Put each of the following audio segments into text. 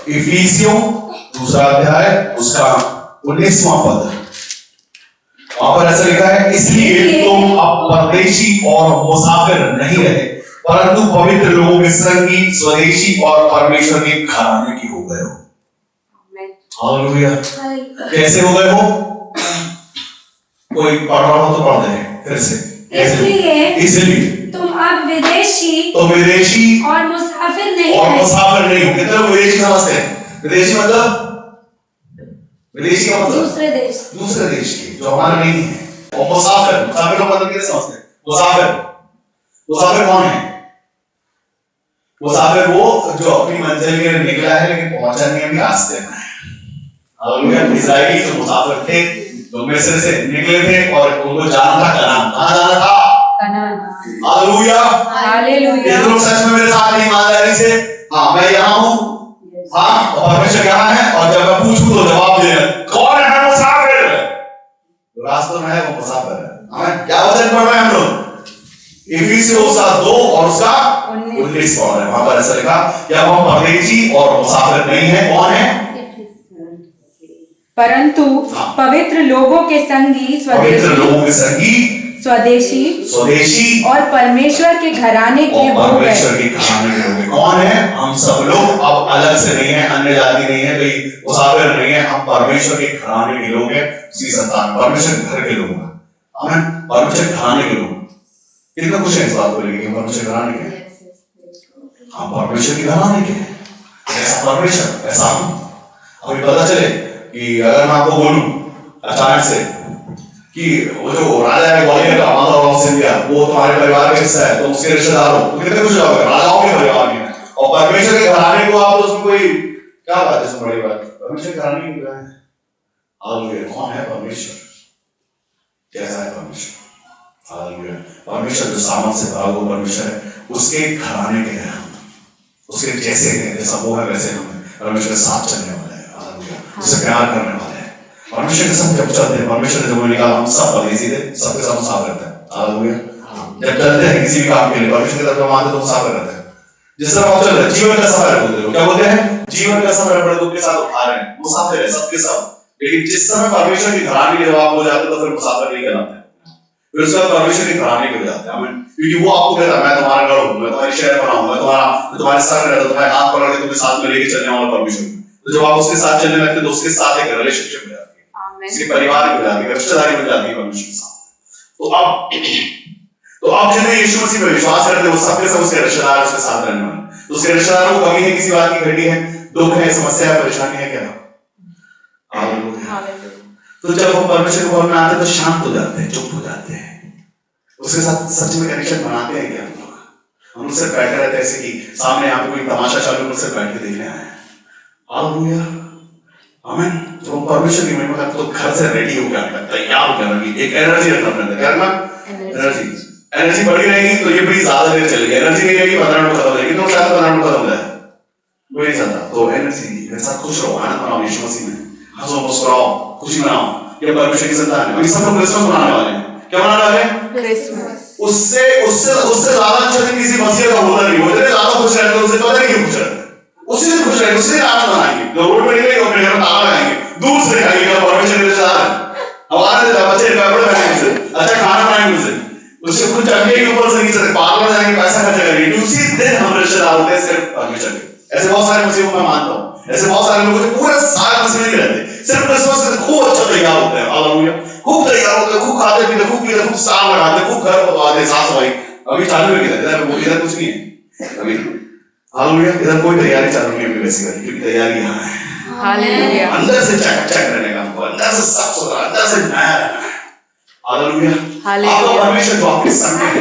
इफिसियों दूसरा अध्याय उसका 19वां पद, वहां पर ऐसा लिखा है, इसलिए तुम अब परदेशी और मुसाफिर नहीं रहे, परंतु पवित्र लोगों के संगी, स्वदेशी और परमेश्वर के घराने की हो गए हो। हालेलुया। कैसे हो गए हो? कोई पढ़ रहा हो तो पढ़ दे फिर से। इसलिए तुम अब विदेशी और मुसाफिर नहीं हो। कितने लोग विदेशी समझते हैं? विदेशी मतलब विदेशी का मतलब दूसरे देश के, जो हमारा नहीं है। और मुसाफिर का मतलब कैसे समझते हैं? मुसाफिर कौन है? मुसाफिर वो जो अपनी मंजिल के लिए निकला है लेकिन पहुंचा नहीं अभी रास्ते में है। हालेलुया। इस्राएली जो मुसाफिर थे, जो मिस्र से निकले थे और उनको जाना था कनान। कहां जाना था? कनान। हालेलुया। ये लोग सच में मेरे साथ ईमानदारी से, हाँ मैं यहाँ हूँ, हाँ परमेश्वर यहाँ है, और जब मैं पूछूं तो जवाब दे कौन है मुसाफिर? रास्ते में है वो मुसाफिर है। हमें क्या वचन पढ़ रहे हैं हम लोग? इफिसियों 2 और उसका 19 पढ़ रहे हैं। वहां पर ऐसा लिखा कि अब हम परदेशी और मुसाफिर नहीं है। कौन है? परंतु पवित्र लोगों के संगी, स्वदेशी और परमेश्वर के घराने के हो गए। कौन है? हम सब लोग अब अलग से नहीं है, अन्य जाति नहीं है, कोई मुसाफिर नहीं है, हम परमेश्वर के घराने के लोग हैं, उसकी संतान, परमेश्वर के घर के लोग हैं। आमीन। परमेश्वर के घराने के लोग। कितना कुछ है इस बात को लेकर? परमेश्वर के घराने के, हम परमेश्वर के घराने के, ऐसा परमेश्वर, ऐसा हम। अभी पता चले कि अगर मैं आपको बोलूं अचानक से कि वो जो राजा है ग्वालियर का, माधव सिंधिया, वो तुम्हारे परिवार का हिस्सा है, तो उसके रिश्तेदार हो, तो कितने खुश होगे? राजाओं के परिवार में, और परमेश्वर के घराने को आप, तो उसमें कोई क्या बात है? इसमें बड़ी बात परमेश्वर के घराने की है। हालेलुया। कौन है परमेश्वर? कैसा है परमेश्वर? हालेलुया। परमेश्वर जो सामर्थ से भरा हुआ परमेश्वर है, उसके घराने के हैं हम, उसके जैसे हैं, जैसा वो है वैसे हम हैं। परमेश्वर के साथ चलने वाले हैं, हालेलुया, उससे प्यार करने वाले हैं। परमेश्वर के साथ जब चलते हैं, परमेश्वर ने जब निकाला, हम सब परदेशी थे, सबके साथ साथ रहते हैं। हालेलुया। जब चलते हैं किसी भी काम के लिए, परमेश्वर की तरफ मानते तो साथ रहते हैं। जिस तरह आप चल रहे हैं, जीवन का सफर बोलते हैं, क्या बोलते हैं? जीवन का सफर बड़े दुख के साथ उठा रहे हैं, मुसाफिर है सबके सब। लेकिन जिस समय परमेश्वर की घराने के जब आप हो जाते तो फिर मुसाफिर नहीं कहलाते, फिर उसके बाद परमेश्वर की घराने के हो जाते हैं। आमीन। क्योंकि वो आपको कहता है मैं तुम्हारा गढ़ हूं, मैं तुम्हारी शहर बनाऊंगा, तुम्हारे सर में रहता, तुम्हारे हाथ पकड़ के तुम्हें साथ में लेके चलने वाला परमेश्वर। तो जब आप उसके साथ चलने लगते हैं तो उसके साथ एक रिलेशनशिप हो जाती है, उसके परिवार में हो जाती है, रिश्तेदारी हो जाती है परमेश्वर के साथ। तो अब जिन्हें यीशु मसीह पर विश्वास करते हैं वो सबके सब उसके रिश्तेदार, उसके साथ रहने वाले। तो उसके रिश्तेदारों को कमी है, किसी बात की घटी है, दुख है, समस्या है, परेशानी है, क्या? तो जब हम परमेश्वर को बोलने आते हैं तो शांत हो जाते हैं, चुप हो जाते हैं, उसके साथ सच में कनेक्शन बनाते हैं क्या? हम उससे बैठे रहते हैं, ऐसे कि सामने यहाँ पे कोई तमाशा चालू, उससे बैठ के देखने आए। हालेलुया। आमीन। जब हम परमेश्वर की महिमा करते तो घर से रेडी हो गया, तैयार हो गया, एक एनर्जी रहता है अपने अंदर। क्या रखना? एनर्जी बढ़ी रहेगी तो ये बड़ी ज्यादा देर चलेगी। एनर्जी नहीं रहेगी 15 मिनट खत्म हो जाएगी, तो शायद 15 मिनट खत्म हो जाए, कोई नहीं चाहता। तो एनर्जी के साथ खुश रहो, आनंद मनाओ यीशु मसीह में, हंसो मुस्कुराओ, खुशी मनाओ। ये परमेश्वर की संतान है। हम सब लोग क्रिसमस मनाने वाले हैं। क्या मनाने वाले हैं? क्रिसमस। उससे ज्यादा अच्छा दिन किसी मसीह का होता नहीं। वो इतने ज्यादा खुश रहते हैं, उससे पता नहीं क्यों खुश रहते हैं। उसी दिन खुश रहेंगे, उसी दिन आनंद मनाएंगे। जो रोड पे निकलेंगे अपने घर में ताला लगाएंगे, दूर से दिखाएंगे परमेश्वर के रिश्तेदार है, हमारे बच्चे कपड़े पहनेंगे, अच्छा खाना बनाएंगे, उससे कुछ चढ़ने के ऊपर से नीचे तक पार्लर जाएंगे, पैसा खर्च करेंगे, उसी दिन हम रिश्तेदार होते हैं सिर्फ परमेश्वर के। ऐसे बहुत सारे मसीहों को मैं मानता हूँ, ऐसे बहुत सारे लोग जो पूरे साल मसीह नहीं रहते, सिर्फ क्रिसमस से खूब अच्छा तैयार होते हैं। हालेलुया। खूब तैयार होते हैं, खूब खाते पीते, खूब स्टार लगाते, खूब घर बनवाते, साफ सफाई। अभी चालू है इधर कुछ नहीं है अभी। हालेलुया। इधर कोई तैयारी चालू नहीं है वैसी वाली, क्योंकि तैयारी यहाँ है। हालेलुया। अंदर से चक रहने का हमको, अंदर से साफ सुथरा, अंदर से नया रहना है। हालेलुया। आपका परमेश्वर जो आपके संग है,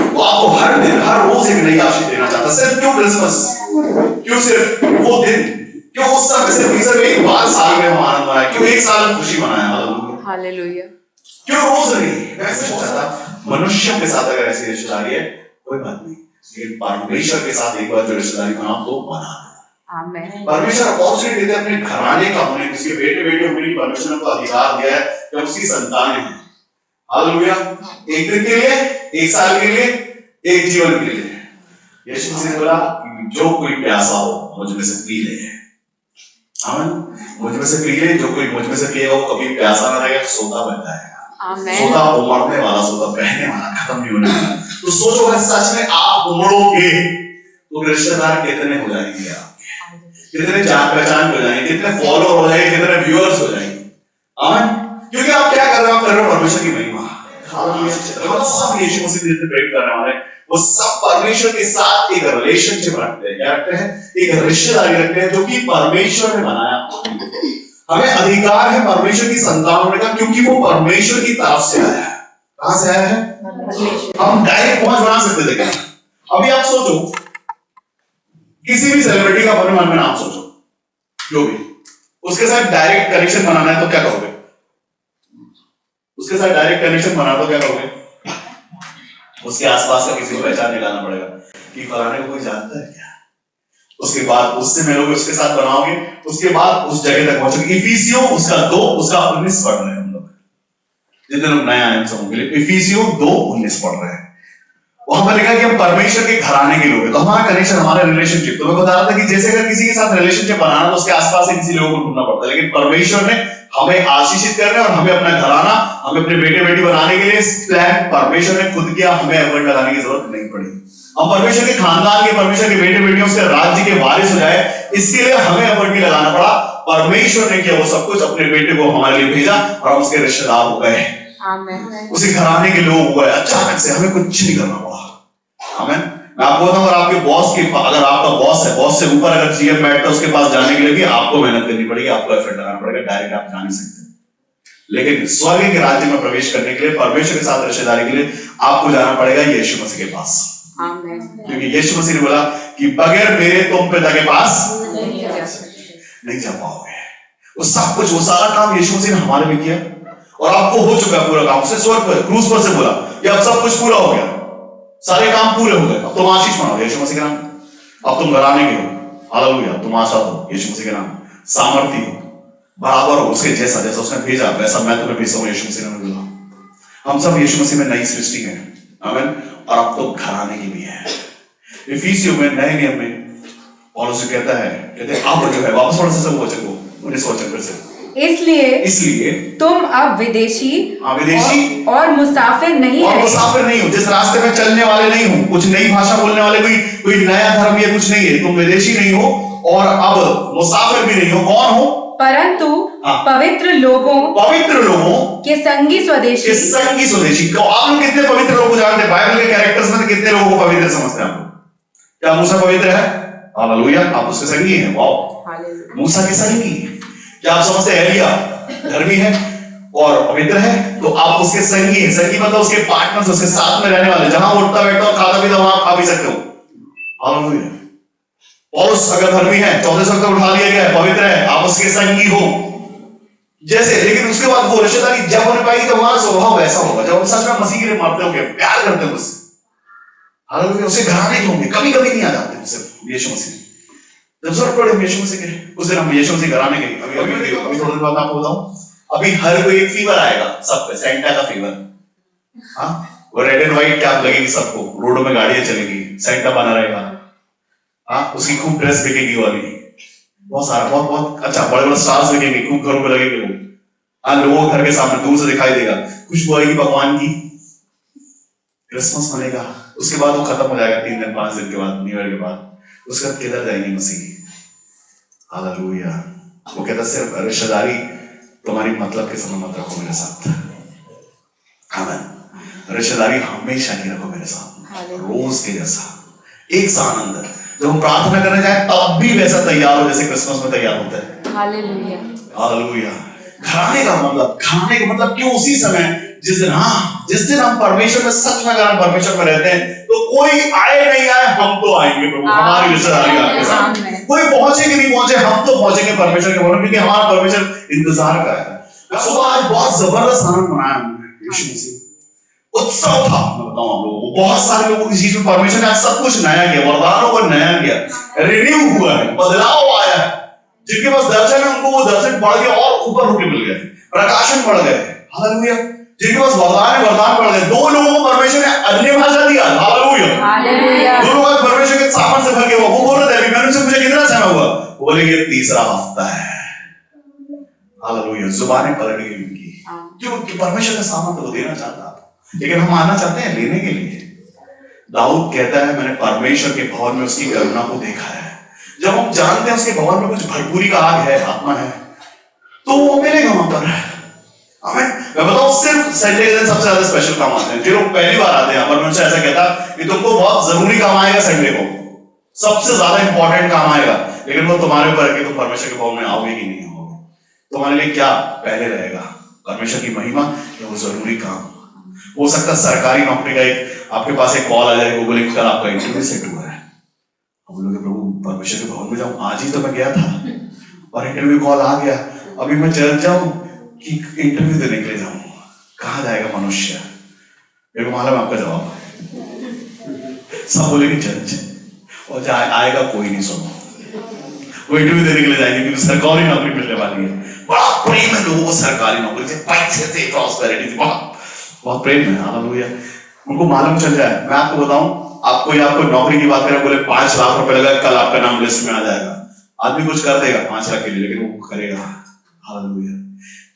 वो आपको हर दिन, हर रोज एक नई आशीष देना चाहता है। सिर्फ क्यों क्रिसमस? क्यों सिर्फ वो दिन? क्यों उस समय सिर्फ एक बार साल में हम आनंद मनाए? क्यों एक साल में खुशी मनाए? हालेलुया। क्यों रोज नहीं? मैं ऐसे सोचता मनुष्यों के साथ अगर ऐसी रिश्तेदारी है कोई बात नहीं, लेकिन परमेश्वर के साथ एक बार जो रिश्तेदारी बनाओ तो बना। आमीन। परमेश्वर अपॉर्चुनिटी देते अपने घराने का होने, उसके बेटे बेटे होने की परमेश्वर ने अधिकार दिया है कि उसकी संतानें हैं। हालेलुया। एक दिन के लिए, एक साल के लिए, एक जीवन के लिए। यीशु मसीह ने बोला जो कोई प्यासा हो मुझ में से पी ले। आमीन। मुझ में से पिए, जो कोई मुझ में से पिएगा वो कभी प्यासा ना रहेगा, सोता बन जाएगा। सोता उमड़ने वाला, सोता बहने वाला, खत्म नहीं होने वाला। तो सोचो अगर सच में आप उमड़ोगे तो रिश्तेदार कितने हो जाएंगे, आपके कितने जान पहचान हो जाएंगे, कितने फॉलोअर हो जाएंगे, कितने व्यूअर्स हो जाएंगे। आमीन। क्योंकि आप क्या कर रहे हो, आप कर रहे हो परमेश्वर की महिमा। हम सब यीशु मसीह से प्रेम करने वाले, वो सब परमेश्वर के साथ एक रिलेशनशिप रखते हैं। क्या रखते हैं? एक रिश्तेदारी रखते हैं जो कि परमेश्वर ने बनाया। हमें अधिकार है परमेश्वर की संतान होने का, क्योंकि वो परमेश्वर की तरफ से आया है। कहां से आया है? हम डायरेक्ट पहुंच बना सकते थे क्या? अभी आप सोचो, किसी भी सेलिब्रिटी का अपने मन में नाम सोचो, जो भी, उसके साथ डायरेक्ट कनेक्शन बनाना है तो क्या करोगे? उसके साथ डायरेक्ट कनेक्शन बना तो क्या करोगे? उसके आसपास का किसी को पहचान निकालना पड़ेगा कि फलाने को कोई जानता है क्या। उसके बाद उससे मिलोगे, उसके साथ बनाओगे, उसके बाद उस जगह तक पहुंचोगे। इफिसियों उसका 2 उसका 19 पढ़ रहे हैं हम लोग, जितने लोग नए आए हैं समूह के लिए। इफिसियों 2:19 पढ़ रहे हैं। वहां पर लिखा कि हम परमेश्वर के घराने के लोग हैं। तो हमारा कनेक्शन, हमारा रिलेशनशिप, तो मैं बता रहा था कि जैसे अगर किसी के साथ रिलेशनशिप बनाना तो उसके आसपास से किसी लोगों को ढूंढना पड़ता है, लेकिन परमेश्वर ने हमें आशीषित करने और हमें अपना घराना, हमें अपने बेटे बेटी बनाने के लिए प्लान परमेश्वर ने खुद किया। हमें एफर्ट लगाने की जरूरत नहीं पड़ी। हम परमेश्वर के खानदान के, परमेश्वर के बेटे बेटियों से राज्य के वारिस हो जाए, इसके लिए हमें एफर्ट नहीं लगाना पड़ा। परमेश्वर ने किया वो सब कुछ, अपने बेटे को हमारे लिए भेजा और हम उसके रिश्तेदार हो गए, उसी घराने के लोग हुए। अचानक से हमें कुछ नहीं करना पड़ा। आमीन। मैं आपको बताऊं, अगर आपके बॉस के, अगर आपका बॉस है, बॉस से ऊपर अगर जीएम बैठता है, उसके पास जाने के लिए भी आपको मेहनत करनी पड़ेगी, आपको एफर्ट लगाना पड़ेगा। डायरेक्ट आप जा नहीं सकते। लेकिन स्वर्ग के राज्य में प्रवेश करने के लिए, परमेश्वर के साथ रिश्तेदारी के लिए आपको जाना पड़ेगा यीशु मसीह के पास। क्योंकि यीशु मसीह ने बोला कि बगैर मेरे तुम पिता के पास नहीं जा पाओगे। वो सब कुछ, वो सारा काम यीशु मसीह ने हमारे लिए किया और आपको हो चुका पूरा काम। उसने स्वर्ग पर, क्रूस पर से बोला कि अब सब कुछ पूरा हो गया, सारे काम पूरे हो गए, अब तुम आशीष मनाओ यीशु मसीह के नाम। अब तुम घराने के हो, हालेलुया, तुम आशा हो यीशु मसीह के नाम, सामर्थी हो, बराबर हो उसके जैसा, जैसा उसने भेजा वैसा मैं तुम्हें भेजता हूं यीशु मसीह ने बोला। हम सब यीशु मसीह में नई सृष्टि हैं। आमीन। और अब तो घराने की भी है। इफिसियों में नए नियम में पौलुस कहता है, कहते हैं अब जो है, वापस पढ़ से वचन को 19 वचन फिर से। इसलिए तुम अब विदेशी और मुसाफिर नहीं और मुसाफिर नहीं हो, जिस रास्ते में चलने वाले नहीं हो, कुछ नई भाषा बोलने वाले, कोई नया धर्म या कुछ नहीं है। तुम विदेशी नहीं हो और अब मुसाफिर भी नहीं हो। कौन हो? परंतु पवित्र लोगों के संगी स्वदेशी। तो आप लोग कितने पवित्र लोगों को जानते हैं? बाइबल के कैरेक्टर्स में कितने लोगों को पवित्र समझते हैं आप लोग? क्या मूसा पवित्र है? हालेलुया, आप उसके संगी हैं। वाह, मूसा के संगी। क्या आप समझते हैं एलिया धर्मी है और पवित्र है? तो आप उसके संगी हैं। संगी मतलब उसके पार्टनर्स, उसके साथ में रहने वाले, जहां उठता बैठता और खाता पीता वहां खा भी सकते हो। हालेलुया। पौलुस अगर धर्मी है, 14 तक उठा लिया गया है, पवित्र है, आप उसके संगी हो जैसे। लेकिन उसके बाद वो रिश्तेदारी जब होने पाएगी तो हमारा स्वभाव ऐसा होगा, जब हम सच में मसीह के लिए मरते होंगे, प्यार करते हैं उससे, हालेलुया, उसे घराने होंगे। कभी कभी नहीं आ जाते सिर्फ यीशु मसीह, जब जरूरत पड़े यीशु मसीह के, उस दिन हम यीशु मसीह घराने के। अभी थोड़ी देर बाद आपको बताऊं, अभी हर कोई एक फीवर आएगा सब पे, सेंटा का फीवर। हाँ, वो रेड एंड व्हाइट कैप लगेगी सबको, रोडों में गाड़ियां चलेगी, सेंटा बना रहेगा। हाँ, उसकी खूब ड्रेस बिकेगी वाली, बहुत सारा, बहुत अच्छा, बड़े बड़े स्टार्स बिकेंगे, खूब घरों पे लगेंगे वो। हाँ, लोगों घर के सामने दूर से दिखाई देगा, खुशबू आएगी भगवान की, क्रिसमस मनेगा। उसके बाद वो खत्म हो जाएगा 3 दिन 5 दिन के बाद, न्यू ईयर के बाद। उसके बाद किधर जाएंगे मसीह? हालेलुया। वो कहता सिर्फ रिश्तेदारी तुम्हारी मतलब के समय मत रखो मेरे साथ। आमीन। रिश्तेदारी हमेशा की रखो मेरे साथ, रोज के जैसा, एक सा आनंद। जब हम प्रार्थना करने जाए तब भी वैसा तैयार हो जैसे क्रिसमस में तैयार होता है। Hallelujah, hallelujah. घराने का मतलब क्यों? उसी समय जिस दिन हम परमेश्वर में सच में, अगर हम परमेश्वर में रहते हैं तो कोई आए नहीं आए, हम तो आएंगे प्रभु, हमारी रिश्तेदारी आपके साथ। कोई पहुंचे कि नहीं पहुंचे, हम तो पहुंचेंगे परमेश्वर के भवन, क्योंकि हमारा परमेश्वर इंतजार कर रहा है। सुबह आज बहुत जबरदस्त आनंद मनाया हमने, यीशु मसीह उत्सव था। मैं बताऊं आप लोगों को, बहुत सारे लोगों की चीज में परमेश्वर ने सब कुछ नया किया, वरदानों को नया किया, रिन्यू हुआ है, बदलाव आया है। जिनके पास दर्शन है उनको वो दर्शन बढ़ गए और ऊपर होके मिल गए, प्रकाशन बढ़ गए। हालेलुया। जिनके पास वरदान है, वरदान बढ़ गए। 2 लोगों को परमेश्वर ने अन्य भाषा दिया। हालेलुया। 2 लोग परमेश्वर के सामने से भर गए, वो बोल रहे थे, मैंने उनसे पूछा कितना समय हुआ, वो बोले ये तीसरा हफ्ता है। हालेलुया, जुबानें पलट गई उनकी। क्यों? कि परमेश्वर का सामान तो वो देना चाहता, लेकिन हम आना चाहते हैं लेने के लिए। दाऊद कहता है मैंने परमेश्वर के भवन में उसकी करुणा को देखा है। जब हम जानते हैं उसके भवन में कुछ भरपूरी का आग है, आत्मा है, तो वो मिलेगा वहां पर। मैं बताऊं, सिर्फ संडे के दिन सबसे ज्यादा स्पेशल काम आते हैं। जो लोग पहली बार आते हैं पर मुझसे ऐसा कहता कि तुमको बहुत जरूरी काम आएगा, संडे को सबसे ज्यादा इंपॉर्टेंट काम आएगा, लेकिन वो तुम्हारे ऊपर है कि तुम परमेश्वर के भवन में आओगे कि नहीं आओगे। तुम्हारे लिए क्या पहले रहेगा, परमेश्वर की महिमा या वो जरूरी काम? हो सकता है सरकारी नौकरी का एक आपके पास एक कॉल आ जाए, वो बोले कल आपका इंटरव्यू सेट हुआ है। हम बोलोगे प्रभु परमेश्वर के भवन में जाऊं, आज ही तो मैं गया था और इंटरव्यू कॉल आ गया, अभी मैं चल जाऊं कि इंटरव्यू देने के लिए जाऊं? कहां जाएगा मनुष्य? मेरे को मालूम है आपका जवाब, सब बोलेंगे चर्च, और आएगा कोई नहीं। सुनो, वो इंटरव्यू देने के लिए जाएंगे क्योंकि सरकारी नौकरी मिलने वाली है। बड़ा प्रेम है लोगों को सरकारी नौकरी से, पैसे से, प्रॉस्पेरिटी से, बहुत प्रेम है। हालेलुया, उनको मालूम चल जाए। मैं आपको बताऊं, आपको नौकरी की बात करें, बोले 5 लाख रुपए लगा, कल आपका नाम लिस्ट में आ जाएगा। आदमी कुछ कर देगा 5 लाख के लिए, लेकिन वो करेगा। हालेलुया,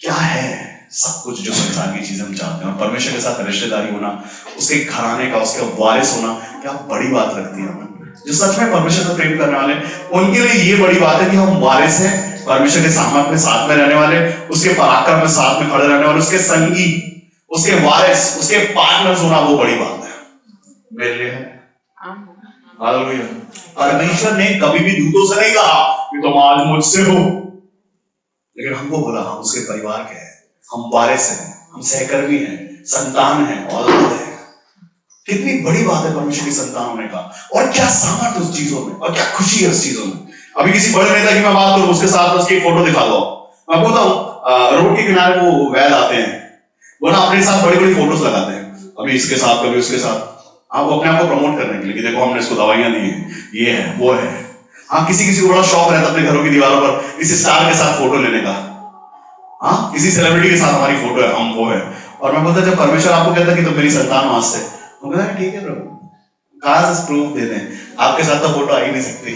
क्या है सब कुछ जो संसार की चीजें हम चाहते हैं, और परमेश्वर के साथ रिश्तेदारी होना, उसके घराने का, उसके वारिस होना, क्या बड़ी बात लगती है हमें। जो सच में परमेश्वर से प्रेम करने वाले, उनके लिए ये बड़ी बात है कि हम वारिस हैं, परमेश्वर के सामर्थ में साथ में रहने वाले, उसके पराक्रम में साथ में खड़े रहने वाले, उसके संगी, उसके वारिस, उसके पार्टनर्स होना, वो बड़ी बात है मेरे लिए है। हालेलुया, परमेश्वर ने कभी भी दूतों से नहीं कहा कि तुम आज मुझसे हो, लेकिन हमको बोला हम उसके परिवार के हैं, हम वारिस हैं, हम सहकर्मी हैं, संतान हैं, औलाद हैं। कितनी बड़ी बात है परमेश्वर की संतान होने का, और क्या सामर्थ उस चीजों में, और क्या खुशी है उस चीजों में। अभी किसी बड़े नेता की मैं बात करूं, उसके साथ उसकी फोटो दिखा दो, मैं बोलता हूं रोड के किनारे वो वैद आते हैं, वो ना अपने साथ बड़ी बड़ी फोटोज लगाते हैं, कभी इसके साथ कभी उसके साथ, हाँ वो अपने आप को प्रमोट करने के लिए कि देखो हमने इसको दवाइयां दी हैं, ये है वो है। हाँ, किसी को बड़ा शौक रहता है अपने घरों की दीवारों पर किसी स्टार के साथ फोटो लेने का, हाँ किसी सेलिब्रिटी के साथ हमारी फोटो है, हम वो है। और मैं बोलता जब परमेश्वर आपको कहता कि तुम मेरी संतान हो आज से, तो कहता है ठीक है प्रभु, कहां से प्रूफ दे दें, आपके साथ तो फोटो आ ही नहीं सकती,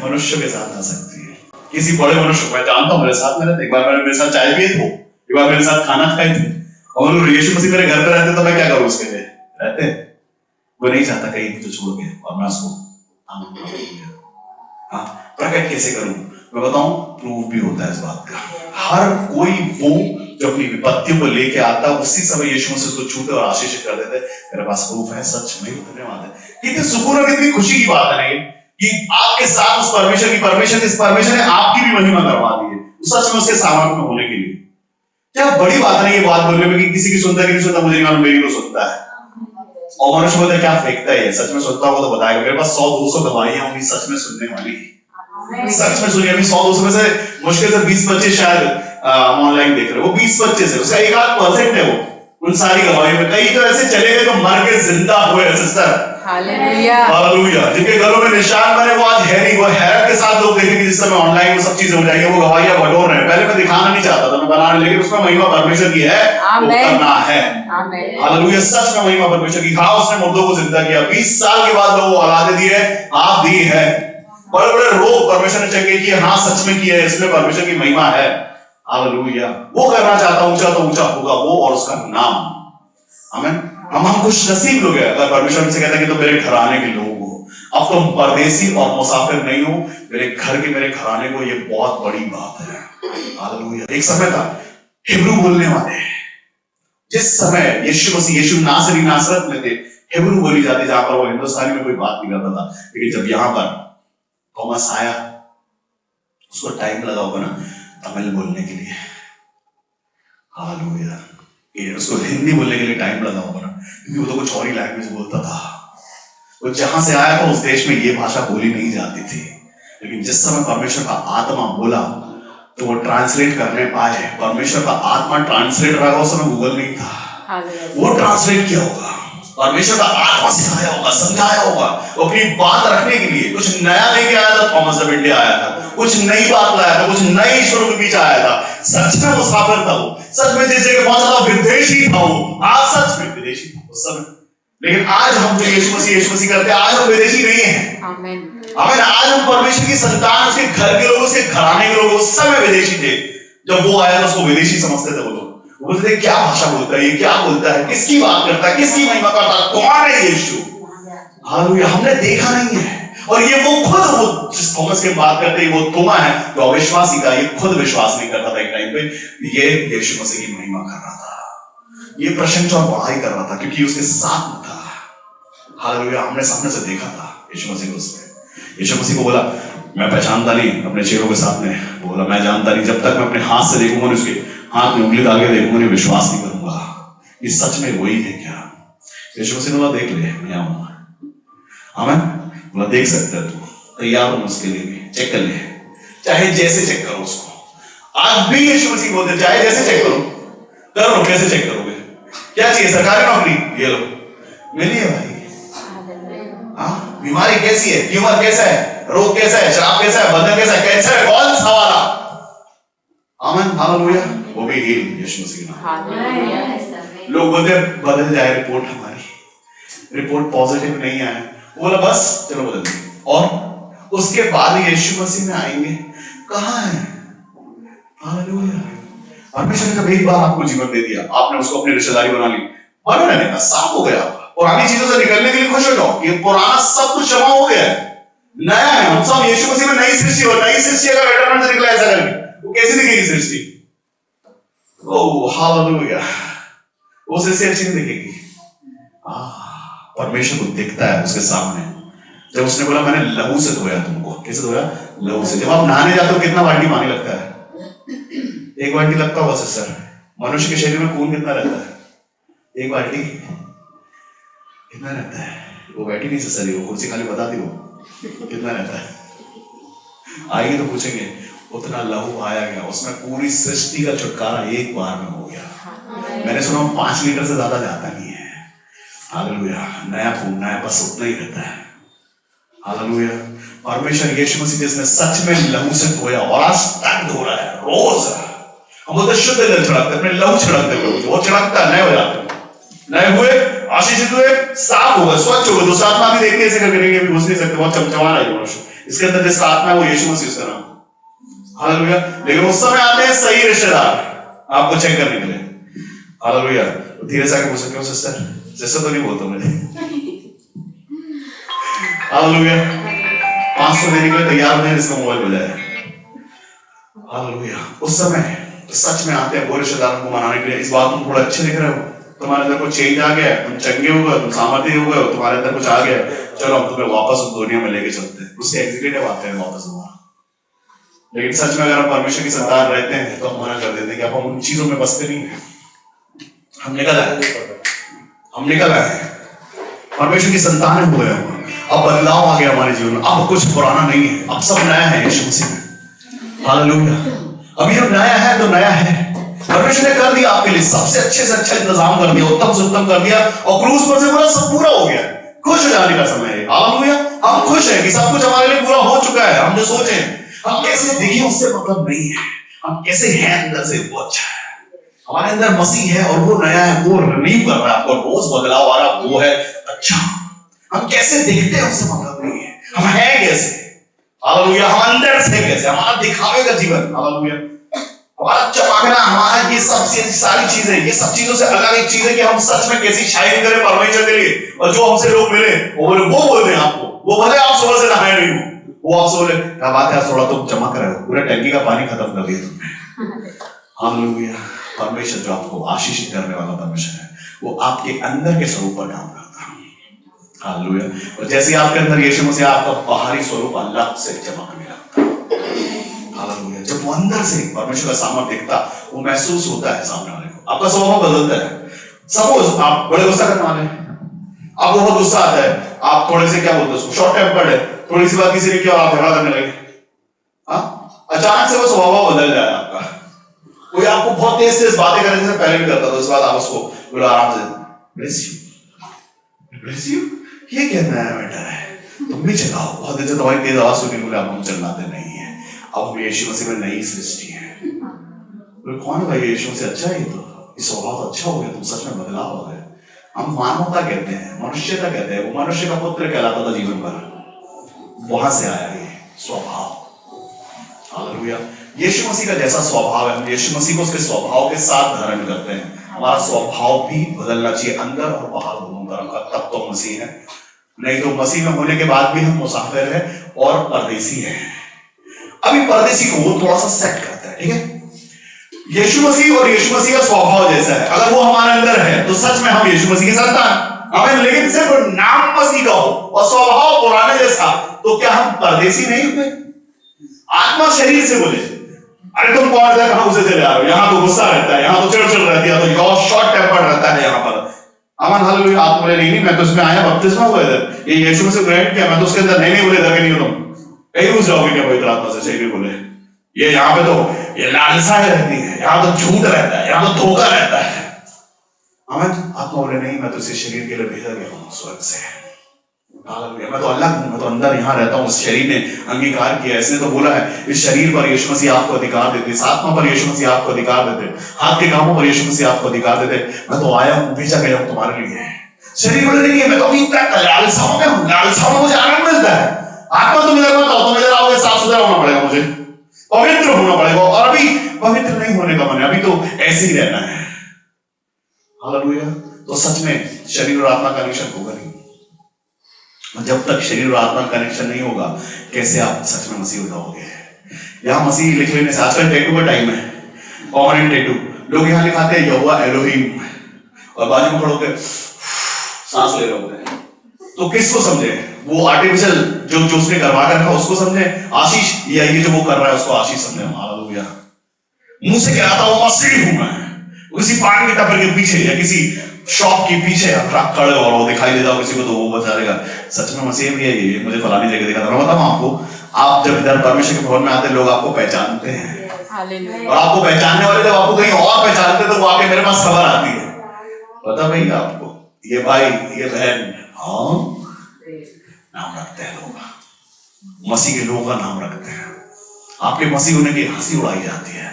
मनुष्य के साथ आ सकती है। किसी बड़े मनुष्य को मैं जानता हूं, मेरे साथ में रहते, एक बार मेरे साथ चाय पिए थे, एक बार मेरे साथ खाना खाए थे, और यीशु मसीह मेरे घर पे रहते तो मैं क्या करूं उसके लिए? रहते, वो नहीं चाहता कहीं मुझे छोड़ के, और मैं उसको प्रकट कैसे करूं? मैं बताऊं, प्रूफ भी होता है इस बात का। हर कोई वो जो अपनी विपत्तियों को लेके आता है, उसी समय यीशु मसीह उसको छूते और आशीषित कर देते। मेरे पास प्रूफ है, सच में धन्यवाद है। कितनी सुकून और कितनी खुशी की बात है कि आपके साथ उस परमेश्वर ने आपकी भी महिमा करवा दी है, सच में उसके सामर्थ्य में होने के लिए। क्या बड़ी बात है ये बात बोलने में कि किसी की सुनता कि नहीं सुनता, मुझे नहीं मालूम, मेरी तो सुनता है। और मनुष्य बोलता क्या फेंकता है, सच में सुनता होगा तो बताएगा। मेरे पास 100-200 दवाइयां होंगी सच में सुनने वाली, सच में सुनिए। अभी 100-200 में से मुश्किल से 20-25 शायद ऑनलाइन देख रहे हो, वो 20-25 है, उसका 1% है वो उन सारी गवाहियों में। कई तो ऐसे चले गए तो मर के जिंदा हुए सिस्टर, हालेलुया हालेलुया, जिनके घरों में निशान बने वो आज है नहीं। वो हैरत के साथ लोग देखेंगे जिस समय ऑनलाइन वो सब चीजें हो जाएंगी, वो गवाहियां बटोर रहे हैं। पहले मैं दिखाना नहीं चाहता था, मैं बनाने, लेकिन उसमें महिमा परमेश्वर की है, वो करना है। हालेलुया, सच में महिमा परमेश्वर की। हाँ, उसने मुर्दों को जिंदा किया, 20 साल के बाद लोगों को औलादें दी है, आप दी है। बड़े बड़े रोग परमेश्वर ने चेक किए, हाँ सच में किया है, इसमें परमेश्वर की महिमा है। हालेलुया, वो करना चाहता, ऊंचा तो ऊंचा होगा वो और उसका नाम। आमीन। हम खुश नसीब लोग हैं अगर परमेश्वर से कहता है कि तुम मेरे घराने के लोग हो, अब तुम परदेसी और मुसाफिर नहीं हो, मेरे घर के, मेरे घराने को, ये बहुत बड़ी बात है। हालेलुया। एक समय था हिब्रू बोलने वाले, जिस समय यीशु नासरी नासरत में थे, हिब्रू बोली जाती, जहां पर वो हिंदुस्तानी में कोई बात नहीं करता था। लेकिन जब यहां पर थॉमस आया, उसको टाइम लगा होगा ना तमिल बोलने के लिए। हालेलुया, ये उसको हिंदी बोलने के लिए टाइम लगा होगा ना, क्योंकि वो तो कुछ और ही लैंग्वेज बोलता था। वो जहां से आया था उस देश में ये भाषा बोली नहीं जाती थी, लेकिन जिस समय परमेश्वर का आत्मा बोला तो वो ट्रांसलेट करने पाए। परमेश्वर का आत्मा ट्रांसलेट रहा, उस समय गूगल नहीं था, वो ट्रांसलेट किया होगा। परमेश्वर का आत्मा सिखाया होगा, समझाया होगा, वो अपनी बात रखने के लिए कुछ नया लेके आया था। थॉमस जब इंडिया आया था, कुछ नई बात लाया था, कुछ नए ईश्वरों के बीच आया था। सच में मुसाफिर था वो, सच में जिस जगह पहुंचा था विदेशी था वो, आज सच में विदेशी था उस समय। लेकिन आज हम जो यीशु मसीह करते हैं, आज हम विदेशी नहीं है। हमें आज हम परमेश्वर की संतान, उसके घर के लोग, उसके घराने के लोग उस समय विदेशी थे। जब वो आया तो उसको विदेशी समझते थे वो लोग। वो बोलते थे क्या भाषा बोलता है ये, क्या बोलता है, किसकी बात करता है, किसकी महिमा करता है, कौन है यीशु। हालेलुया, हमने देखा नहीं है। और ये वो खुद, वो जिस थॉमस की बात करते हैं वो थोमा है जो अविश्वासी था, ये खुद विश्वास नहीं करता था एक टाइम पे, ये यीशु मसीह की महिमा कर रहा था, ये प्रशंसा और बढ़ाई कर रहा था क्योंकि उसके साथ में था। हालेलुया, हमने सामने से देखा था यीशु मसीह को। उसमें यीशु मसीह को बोला मैं पहचानता नहीं, अपने चेलों के साथ में बोला मैं जानता नहीं, जब तक मैं अपने हाथ से देखूंगा नहीं, उसके हाथ में उंगली डाल के देखूंगा नहीं, विश्वास नहीं करूंगा ये सच में वही है क्या। यीशु मसीह ने बोला देख ले मैं आऊंगा। आमीन। बोला देख सकता है, तू तैयार हो उसके लिए भी, चेक कर ले, चाहे जैसे चेक करो उसको। आज भी यीशु मसीह बोलते चाहे जैसे चेक करो, कर लो, कैसे चेक करोगे, क्या चाहिए, सरकारी नौकरी, ये लो, मिली है भाई। हाँ, बीमारी कैसी है, ट्यूमर कैसा है, रोग कैसा है, शराब कैसा है, बंधन कैसा है, कैंसर है, कौन सा वाला। आमीन, हालेलुया, वो भी हील यीशु मसीह के नाम। लोग बोलते बदल जाए रिपोर्ट, हमारी रिपोर्ट पॉजिटिव नहीं आया, बोला बस चलो बदल दे, और उसके बाद यीशु मसीह में आएंगे। कहां है? हालेलुया, परमेश्वर ने जब एक बार आपको जीवन दे दिया, आपने उसको अपनी रिश्तेदारी बना ली, बना रहने का साफ हो गया, पुरानी चीजों से निकलने के लिए खुश हो जाओ, ये पुराना सब कुछ क्षमा हो गया है, नया है। हम सब यीशु मसीह में नई सृष्टि हो, नई सृष्टि अगर वेटरमेंट से निकला ऐसा करके, वो कैसी दिखेगी सृष्टि? ओह हालेलुया, वो सृष्टि अच्छी नहीं दिखेगी। परमेश्वर को दिखता है उसके सामने। जब उसने बोला मैंने लहू से धोया तुमको, कैसे धोया? लहू से। जब आप नहाने जाते हो कितना बाल्टी पानी लगता है? एक बाल्टी लगता होगा सिस्टर। मनुष्य के शरीर में खून कितना रहता है? एक बाल्टी कितना रहता है? वो बैठी नहीं सिस्टर, वो कुर्सी खाली बताती हो कितना रहता है। आएंगे तो पूछेंगे, उतना लहू आया गया, उसमें पूरी सृष्टि का छुटकारा एक बार में हो गया। मैंने सुना 5 लीटर से ज्यादा जाता नहीं है। हालेलुया, नया खून नया बस उतना ही रहता है। हालेलुया, परमेश्वर यीशु मसीह जिसने सच में लहू से धोया और आज तक धो रहा है, रोज हम बोलते शुद्ध जल छिड़कते, अपने लहू छिड़कते हुए, वो छिड़कता नए हो जाते, नए हुए, आशीषित हुए, साफ हो गए, स्वच्छ हो गए। दूसरा आत्मा भी देखते ऐसे करके नहीं, अभी घुस नहीं सकते, बहुत चमचमा रहा है मनुष्य, इसके अंदर जिसका आत्मा है वो यीशु मसीह उसका नाम। हालेलुया, लेकिन उस समय आते हैं सही रिश्तेदार आपको चेक करने के लिए। हालेलुया, धीरे से आके पूछ सकते हो सिस्टर, सिस्टर तो नहीं बोलता मुझे। हालेलुया, 500 देने के लिए तैयार नहीं, इसका मोबाइल बजाया। हालेलुया, उस समय तो सच में आते हैं वो रिश्तेदारों को मनाने के लिए। इस बात में थोड़ा अच्छे दिख रहे हो, तुम्हारे अंदर कुछ चेंज आ गया, तुम चंगे हो गए, तुम सामर्थ्य हो गए, तुम्हारे अंदर कुछ आ गया, चलो हम तुम्हें वापस उस दुनिया में लेके चलते हैं। उसके एग्जीक्यूटिव आते हैं वापस हमारा। लेकिन सच में अगर हम परमेश्वर की संतान रहते हैं तो हम मना कर देते हैं कि अब हम उन चीजों में बसते नहीं हैं। हम निकल आए, परमेश्वर की संतान हुए हम। अब बदलाव आ गया हमारे जीवन में, अब कुछ पुराना नहीं है, अब सब नया है यीशु मसीह में। हालेलुया, अभी जो नया है तो नया है। परमेश्वर ने कर दिया आपके लिए, सबसे अच्छे से अच्छा इंतजाम कर दिया, उत्तम से उत्तम कर दिया, और क्रूस पर से पूरा सब पूरा हो गया। खुश हो जाने का समय है। हालेलुया, हम खुश हैं कि सब कुछ हमारे लिए पूरा हो चुका है। हम जो सोचे हम कैसे दिखे उससे मतलब नहीं है, हम कैसे हैं अंदर से वो अच्छा है। हमारे अंदर मसीह है और वो नया है, वो रिन्यू कर रहा है आपको, रोज बदलाव आ रहा, वो है अच्छा। हम कैसे दिखते हैं उससे मतलब नहीं है, हम हैं कैसे। हालेलुया, हम अंदर से कैसे, हमारा दिखावे का जीवन, हालेलुया, हमारा चमकना, हमारा ये सब सारी चीजें, ये सब चीजों से अलग एक चीज है कि हम सच में कैसी शाइन करें परमेश्वर के लिए। और जो हमसे लोग मिले वो बोलते हैं आपको, वो भले आप सुबह से नहाए नहीं हो, वो आपसे बोले क्या बात है थोड़ा तुम चमक रहे हो, पूरा टंकी का पानी खत्म कर दिया तुमने। हालेलुया, परमेश्वर जो आपको आशीषित करने वाला परमेश्वर है, वो आपके अंदर के स्वरूप पर काम करता है। हालेलुया, और जैसे आपके अंदर यीशु मसीह, आपका बाहरी स्वरूप अल्लाह से चमकने लगता है। हालेलुया, जब वो अंदर से परमेश्वर का सामर्थ्य दिखता, वो महसूस होता है सामने वाले को, आपका स्वभाव बदलता है। सपोज आप बड़े गुस्सा करने वाले, आप बहुत गुस्सा आता है, आप थोड़े से क्या बोलते हैं शॉर्ट टेम्पर्ड है, थोड़ी सी बात किसी ने किया आप झगड़ा करने लगे, अचानक से वो स्वभाव बदल जाए आपका। कोई आपको बहुत तेज तेज बातें करने से पहले भी करता था, उसके बाद आप उसको बोलो आराम से ब्लेस यू, ये क्या नया मैटर है, तुम भी चलाओ। बहुत देर से तुम्हारी तेज आवाज सुनी, बोले अब हम चलाते नहीं है, अब हम यीशु मसीह में नई सृष्टि है। बोले कौन भाई, यीशु से अच्छा है, तो इस स्वभाव तो अच्छा हो गया, तुम सच में बदलाव हो गए। हम मानवता कहते हैं, मनुष्यता कहते हैं, वो मनुष्य का पुत्र कहलाता था जीवन भर। वहां से आया ये स्वभाव। हालेलुया। यीशु मसीह का जैसा स्वभाव है, हम यीशु मसीह को उसके स्वभाव के साथ धारण करते हैं। हमारा स्वभाव भी बदलना चाहिए, अंदर और बाहर दोनों तरफ का, तब तो मसीह है। नहीं तो मसीह में होने के बाद भी हम मुसाफिर हैं और परदेसी हैं। अभी परदेसी को वो थोड़ा सा सेट करता है, ठीक है। यीशु मसीह और यीशु मसीह का स्वभाव जैसा है, अगर वो हमारे अंदर है तो सच में हम यीशु मसीह के संतान। हमें लेकिन सिर्फ नाम मसीह का हो और स्वभाव पुराने जैसा, तो क्या हम परदेसी नहीं हुए? आत्मा शरीर से बोले, अरे तुम कौन है, कहां उसे चले आ रहे हो, यहां तो गुस्सा रहता है, यहां तो चिड़चिड़ रहती है, तो और शॉर्ट टेम्पर रहता है यहां पर। अमन हालेलुया। आप बोले नहीं मैं तो इसमें आया, बपतिस्मा हुआ इधर, ये यीशु से ग्रहण किया, मैं तो उसके अंदर नहीं बोले इधर के नहीं हो, तुम कहीं घुस जाओगे क्या पवित्र आत्मा से? शरीर बोले ये यहाँ पे तो ये लालसाएं रहती है, यहाँ तो झूठ रहता है, यहाँ तो धोखा रहता है। अमन आत्मा बोले नहीं मैं तो इसे शरीर के लिए भेजा गया हूँ स्वर्ग से। मैं तो अलग हूं, मैं तो अंदर यहाँ रहता हूँ। उस शरीर ने अंगीकार किया, इसने तो बोला है इस शरीर पर यीशु मसीह आपको अधिकार देते, इस आत्मा पर यीशु मसीह आपको अधिकार देते, हाथ के कामों पर यीशु मसीह आपको अधिकार देते। मैं तो आया हूँ, भेजा गया हूँ तुम्हारे लिए। शरीर बोले नहीं है, मैं तो अभी लालसाओं में हूँ, लालसाओं में मुझे आनंद मिलता है। आत्मा तुम इधर मत आओ, तुम इधर आओगे साफ सुथरा होना पड़ेगा, मुझे पवित्र होना पड़ेगा, और अभी पवित्र नहीं होने का मन है, अभी तो ऐसे ही रहना है। हालेलुया। तो सच में शरीर और आत्मा का कनेक्शन होगा नहीं। जब तक शरीर और आत्मा का कनेक्शन नहीं होगा, कैसे आप सच में मसीह हो जाओगे? यहाँ मसीह लिख लेने से, आजकल टैटू का टाइम है, परमानेंट टैटू। लोग यहाँ लिखाते हैं यहोवा एलोहिम, और बाजू में खड़े होकर सांस ले रहे होते हैं। तो किसको समझे? वो आर्टिफिशियल जो उसने करवा कर रखा उसको समझे आशीष, या ये जो वो कर रहा है उसको आशीष समझे? हालेलुया। मुंह से कह रहा था वो मसीह हूं मैं, किसी पान के टपर के पीछे या किसी शॉप के पीछे खड़े और वो दिखाई देता किसी को तो वो बचा लेगा। सच में मसीह भी है ये, मुझे फलानी जगह दिखा था। मैं बताऊं आपको, आप जब इधर परमेश्वर के भवन में आते लोग आपको पहचानते हैं, और आपको पहचानने वाले जब आपको कहीं और पहचानते तो वो आके मेरे पास खबर आती है, पता भाई आपको ये भाई ये बहन, हाँ नाम रखते हैं लोग, मसीह के लोगों का नाम रखते हैं। आपके मसीह होने की हंसी उड़ाई जाती है।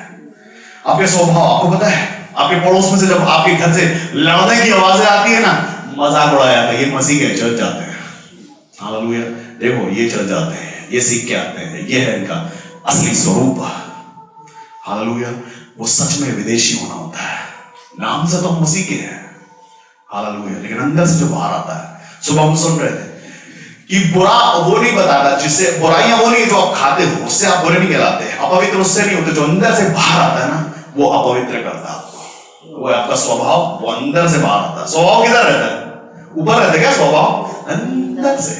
आपके स्वभाव, आपको पता है आपके पड़ोस में से जब आपके घर से लड़ने की आवाजें आती है ना, मजाक उड़ाया जाता है, ये मसीह के चल जाते हैं। हालेलुया। देखो ये चल जाते हैं, ये सीख के आते हैं, ये है इनका असली स्वरूप। हालेलुया। वो सच में विदेशी होना होता है। नाम से तो मसीह के हैं, हालेलुया, लेकिन अंदर से जो बाहर आता है। सुबह हम सुन रहे थे कि बुरा वो नहीं बताता, जिससे बुराइयां वो नहीं जो आप खाते हो उससे आप बुरे नहीं कहलाते, अपवित्र उससे नहीं होते। जो अंदर से बाहर आता है ना, वो अपवित्र करता है आपको। वो आपका स्वभाव, वो अंदर से बाहर आता है। स्वभाव किधर रहता है? ऊपर रहता है क्या स्वभाव? अंदर से।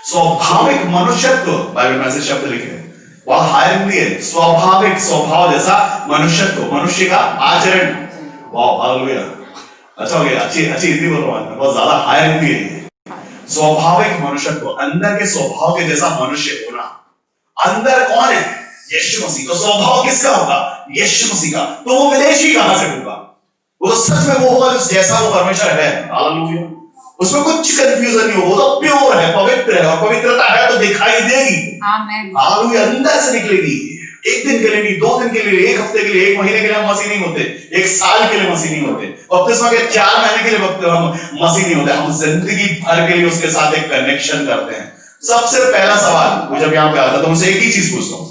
स्वाभाविक मनुष्यत्व, बाइबल में ऐसे शब्द लिखे हैं, बहुत हायर हिंदी है, स्वाभाविक, स्वभाव जैसा मनुष्यत्व, मनुष्य का आचरण। वाह हालेलुया। अच्छा हो गया, अच्छी हिंदी बोल रहा हूं, बहुत ज्यादा हायर हिंदी है। स्वाभाविक मनुष्यत्व, अंदर के स्वभाव के जैसा मनुष्य होना। अंदर कौन है? यीशु मसीह। तो स्वभाव किसका होगा? यीशु मसीह का। तो वो विदेशी कहां से होगा? वो सच में वो होगा जैसा वो परमेश्वर है। हालेलुया। उसमें कुछ कंफ्यूजन नहीं होगा, वो तो प्योर है, पवित्र है, और पवित्रता है तो दिखाई देगी। आमीन। हालेलुया। अंदर से निकलेगी। एक दिन के लिए नहीं, 2 दिन के लिए, 1 हफ्ते के लिए, 1 महीने के लिए हम मसीह नहीं होते, 1 साल के लिए मसीह नहीं होते, बपतिस्मा के 4 महीने के लिए हम मसीह नहीं होते। हम जिंदगी भर के लिए उसके साथ एक कनेक्शन करते हैं। सबसे पहला सवाल वो जब यहाँ पे आता है तो उनसे एक ही चीज पूछता हूं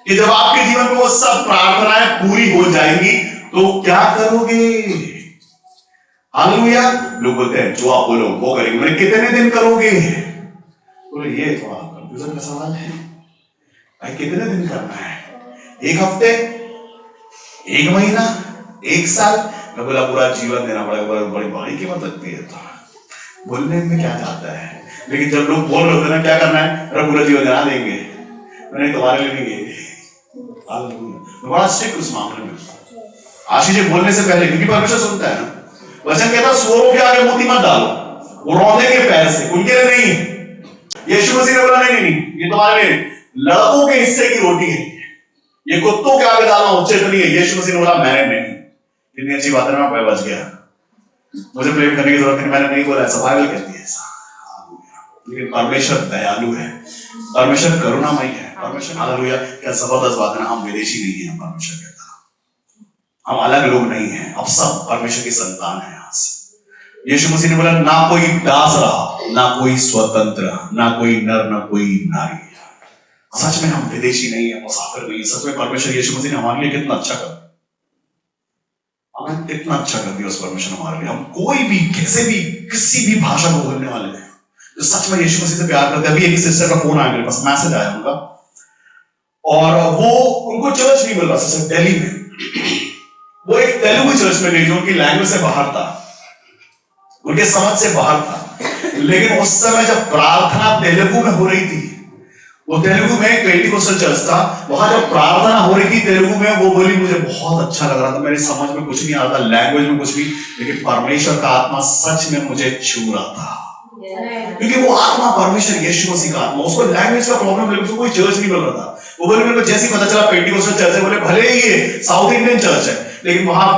कि जब आपके जीवन में वो सब प्रार्थनाएं पूरी हो जाएंगी तो क्या करोगे? हालेलुया। लोग बोलते हैं जो आप बोलो वो करेंगे। मैंने कितने दिन करोगे? बोले ये थोड़ा कंफ्यूजन का सवाल है भाई, कितने दिन करना है? 1 हफ्ते, 1 महीना, 1 साल? मैं बोला पूरा जीवन देना पड़ेगा। बड़ी बड़ी कीमत लगती है। तो बोलने में क्या जाता है, लेकिन जब लोग बोल रहे होते हैं ना क्या करना है, अरे पूरा जीवन देना देंगे, मैंने तुम्हारे लिए नहीं। बड़ा स्ट्रिक्ट उस मामले में। आशीष बोलने से पहले, क्योंकि परमेश्वर सुनता है ना, वचन कहता है सुअरों के आगे मोती मत डालो, वो रौंदे के पैर से, उनके लिए नहीं है। यीशु मसीह ने बोला नहीं, ये तुम्हारे लिए लड़कों के हिस्से की रोटी है, ये कुत्तों के आगे डालना उचित नहीं है। यीशु मसीह ने बोला मैंने नहीं। कितनी अच्छी बात है ना, मैं बच गया, मुझे प्रेम करने की जरूरत नहीं, मैंने नहीं बोला, ऐसा बाइबल कहती है ऐसा। लेकिन परमेश्वर दयालु है, परमेश्वर करुणामय है, परमेश्वर हालेलुया। क्या जबरदस्त बात है ना, हम विदेशी नहीं है, परमेश्वर कहता है हम अलग लोग नहीं हैं, अब सब परमेश्वर की संतान है। यहाँ से यीशु मसीह ने बोला ना कोई दास रहा, ना कोई स्वतंत्र, ना कोई नर, ना कोई नारी। सच में हम विदेशी नहीं है, मुसाफिर नहीं है। सच में परमेश्वर यीशु मसीह ने हमारे लिए कितना अच्छा कर, हमें कितना अच्छा कर दिया उस परमेश्वर हमारे लिए। हम कोई भी कैसे भी किसी भी भाषा को बोलने वाले हैं जो सच में यीशु मसीह से प्यार करते हैं। अभी एक सिस्टर का फोन आया मेरे पास, मैसेज आया उनका, और वो उनको चर्च नहीं मिल रहा सिस्टर दिल्ली में। वो एक तेलुगु चर्च में गई जो उनकी लैंग्वेज से बाहर था, उनके समझ से बाहर था। लेकिन उस समय जब प्रार्थना तेलुगु में हो रही थी, वो तेलुगु में एक पेंटिकोस्टल चर्च था, वहां जब प्रार्थना हो रही थी तेलुगु में, वो बोली मुझे बहुत अच्छा लग रहा था, मेरी समझ में कुछ नहीं आ रहा था, लैंग्वेज में कुछ भी, लेकिन परमेश्वर का आत्मा सच में मुझे छू रहा था। क्योंकि वो आत्मा परमेश्वर यीशु मसीह का आत्मा, उसको लैंग्वेज का प्रॉब्लम, लेकिन उसको कोई चर्च नहीं मिल रहा था। वो बोले मेरे को जैसे ही पता चला पेंटिकोस्टल चर्च है, बोले भले ही ये साउथ इंडियन चर्च है, लेकिन वहां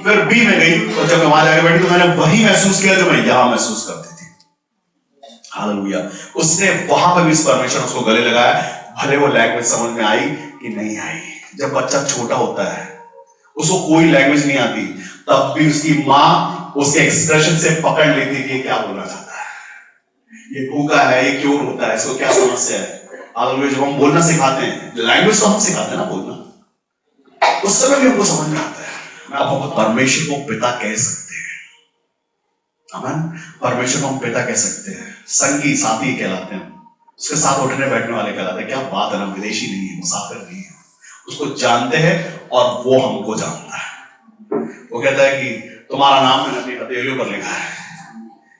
फिर भी मैं गई, और जब मैं वहां जाकर बैठी तो मैंने वही महसूस किया जो मैं यहां महसूस करती थी। हालेलुया। उसने वहां पर भी इस परमेश्वर उसको गले लगाया, भले वो लैंग्वेज समझ में आई कि नहीं आई। जब बच्चा छोटा होता है, उसको कोई लैंग्वेज नहीं आती, तब भी उसकी माँ उसके एक्सप्रेशन से पकड़ लेती है कि क्या बोलना चाहता है, ये भूखा है, ये क्यों रोता है, इसको क्या समस्या है। हालेलुया। जब हम बोलना सिखाते हैं, लैंग्वेज तो हम सिखाते हैं ना बोलना, उस समय भी हमको समझ में आता है। अब हम परमेश्वर को पिता कह सकते हैं, आमीन। परमेश्वर को हम पिता कह सकते हैं, संगी साथी कहलाते हैं, उसके साथ उठने बैठने वाले कहलाते हैं। क्या बात है ना, विदेशी नहीं है, मुसाफिर नहीं है, उसको जानते हैं और वो हमको जानता है। वो कहता है कि तुम्हारा नाम मैंने अपनी हथेलियों पर लिखा है।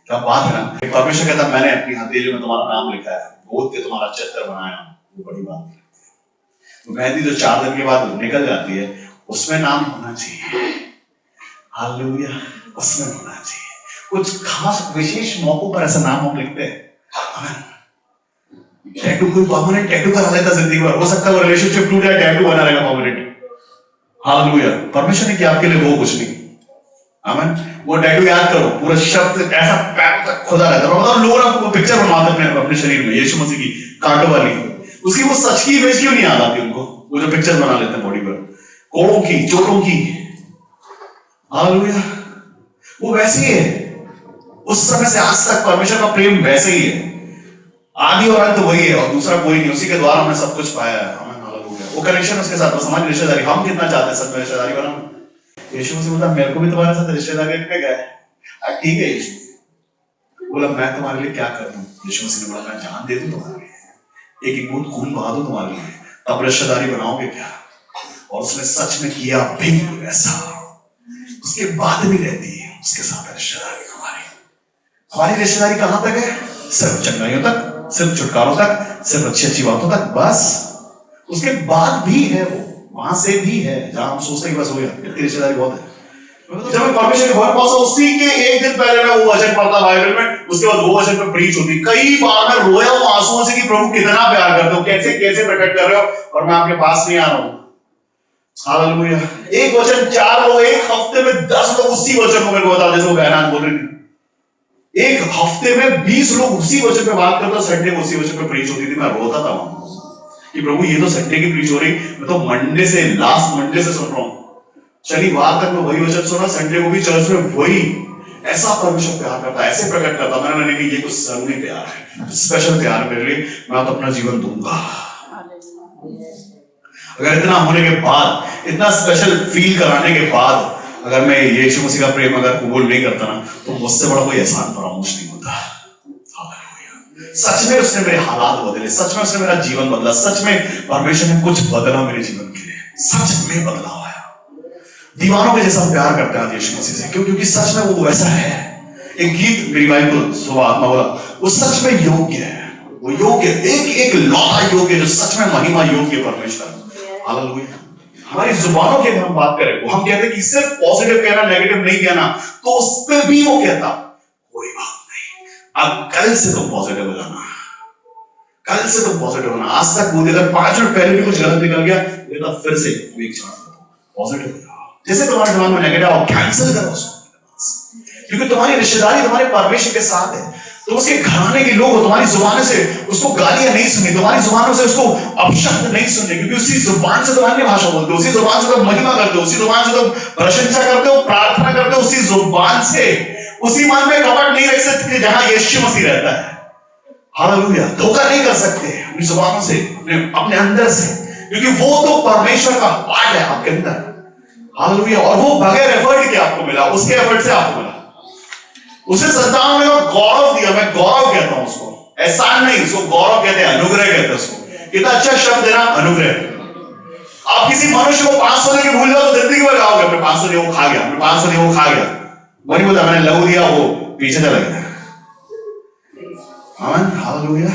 क्या बात है ना, परमेश्वर कहता है मैंने अपनी हथेलियों में तुम्हारा नाम लिखा है, गोद के तुम्हारा चित्र बनाया। वो बड़ी बात है। तो मेहंदी जो 4 दिन के बाद निकल जाती है, उसमें नाम होना चाहिए। हालेलुया। उसमें होना चाहिए। कुछ खास विशेष मौकों पर ऐसा नाम हम लिखते हैं। टैटू कोई परमानेंट टैटू करा लेता जिंदगी भर, हो सकता है वो रिलेशनशिप टूट जाए, टैटू बना रहेगा परमानेंट। हालेलुया। परमेश्वर ने किया आपके लिए वो कुछ नहीं, आमीन। वो टैटू याद करो, पूरा शब्द ऐसा पैर तक खुदा रहता है। मतलब लोग आपको पिक्चर बनवाते हैं अपने शरीर में यीशु मसीह की कांटों वाली, उसकी वो सच की इमेज क्यों नहीं याद आती उनको, वो जो पिक्चर बना लेते हैं बॉडी पर, कोड़ों की, चोटों की। हालेलुया। वो वैसी है, उस समय से आज तक परमेश्वर का प्रेम वैसे ही है, आदि और अंत वही है, और दूसरा कोई नहीं, उसी के द्वारा हमने सब कुछ पाया है। आमीन। हालेलुया। वो कनेक्शन उसके साथ, वो हमारी रिश्तेदारी, हम कितना चाहते हैं सच में रिश्तेदारी बनाना। यीशु मसीह बोला मेरे को भी तुम्हारे साथ रिश्तेदारी रखने गए। ठीक है यीशु। बोला मैं तुम्हारे लिए क्या कर दूं। यीशु मसीह ने बोला मैं जान दे दूं तुम्हारे लिए, एक बूंद खून बहा दूं तुम्हारे लिए, तब रिश्तेदारी बनाओगे क्या। और उसने सच में किया भी ऐसा। उसके बाद भी रहती है उसके साथ रिश्तेदारी। हमारी रिश्तेदारी कहां तक है? सिर्फ चंगाइयों तक, सिर्फ छुटकारों तक, सिर्फ अच्छी अच्छी बातों तक, बस। उसके बाद भी है वो, वहां से भी है जहां हम सोचते हैं बस हो गया, इतनी रिश्तेदारी बहुत है। जब मैं परमेश्वर के घर पहुंचा, उसी के एक दिन पहले मैं वो वचन पढ़ता बाइबल में, उसके बाद वो वचन पे प्रीच होती। कई बार मैं रोया हूं आंसुओं से कि प्रभु कितना प्यार करते हो, कैसे कैसे प्रकट कर रहे हो, और मैं आपके पास नहीं आ रहा हूं। हालेलुया। एक वचन 4 लोग, एक हफ्ते में 10 लोग उसी वचन को मेरे को बताओ, जैसे वो बहना बोल रही थी। एक हफ्ते में 20 लोग उसी वचन पे बात करते, संडे को उसी वचन पे प्रीच होती थी। मैं रोता था वहां कि प्रभु ये तो संडे की प्रीच हो रही, मैं तो मंडे से, लास्ट मंडे से सुन रहा हूं, शनिवार तक मैं वही वचन सुना, संडे को भी चर्च में वही। ऐसा परमेश्वर प्यार करता, ऐसे प्रकट करता। मैंने कहा ये कुछ जरूरी प्यार है, स्पेशल प्यार मेरे लिए, मैं तो अपना जीवन दूंगा। अगर इतना होने के बाद, इतना स्पेशल फील कराने के बाद, अगर मैं यीशु मसीह का प्रेम अगर कबूल नहीं करता ना, तो मुझसे बड़ा कोई एहसान फरामोश नहीं होता। सच में उसने मेरे हालात बदले, सच में उसने मेरा जीवन बदला, सच में परमेश्वर ने कुछ बदला मेरे जीवन के लिए, सच में बदलाव आया। दीवानों के जैसा प्यार करते हैं यीशु मसीह से, क्यों? क्योंकि सच में वो वैसा है। एक गीत मेरी वाइफ को सुबह आत्मा बोला, वो सच में योग्य है, वो योग्य, एक लौटा योग्य, जो सच में महिमा योग्य परमेश्वर। हालेलुया। हमारी जुबानों की अगर हम बात करें, वो हम कहते हैं कि सिर्फ पॉजिटिव कहना, नेगेटिव नहीं कहना, तो उस पर भी वो कहता कोई बात नहीं, अब कल से तुम पॉजिटिव हो जाना, कल से तुम पॉजिटिव होना। आज तक बोलते थे 5 मिनट पहले भी कुछ गलत निकल गया, तो फिर से वीक पॉजिटिव हो जाओ। जैसे तुम्हारे दिमाग में नेगेटिव आओ, कैंसिल करो उसको, क्योंकि तुम्हारी रिश्तेदारी तुम्हारे परमेश्वर के साथ है। तो उसके घराने के लोग तुम्हारी जुबान से उसको गालियां नहीं सुनी, तुम्हारी जुबानों से उसको अपशब्द नहीं सुनने, क्योंकि उसी जुबान से तुम्हारी भाषा बोलते हो, उसी जुबान से तुम महिमा करते हो, उसी जुबान से तुम प्रशंसा करते हो, प्रार्थना करते हो, उसी जुबान से उसी मन में कपट नहीं रख सकते जहां यीशु मसीह रहता है। हालेलुया। धोखा नहीं कर सकते अपनी जुबानों से, अपने अंदर से, क्योंकि वो तो परमेश्वर का पार्ट है आपके अंदर। हालेलुया। और वो बगैर एफर्ट के आपको मिला, उसके एफर्ट से आपको मिला। उसे संतान में गौरव दिया। मैं गौरव कहता हूं उसको, एहसान नहीं, उसको गौरव कहते हैं, अनुग्रह कहते हैं उसको। कितना अच्छा शब्द है ना, अनुग्रह। आप किसी मनुष्य को 500 देके भूल जाओ तो जिंदगी भर गाओगे अपने 500 दिए वो खा गया, अपने 500 दिए वो खा गया। वही बोलता मैंने लहू दिया वो पीछे चला गया। आमीन। हालेलुया।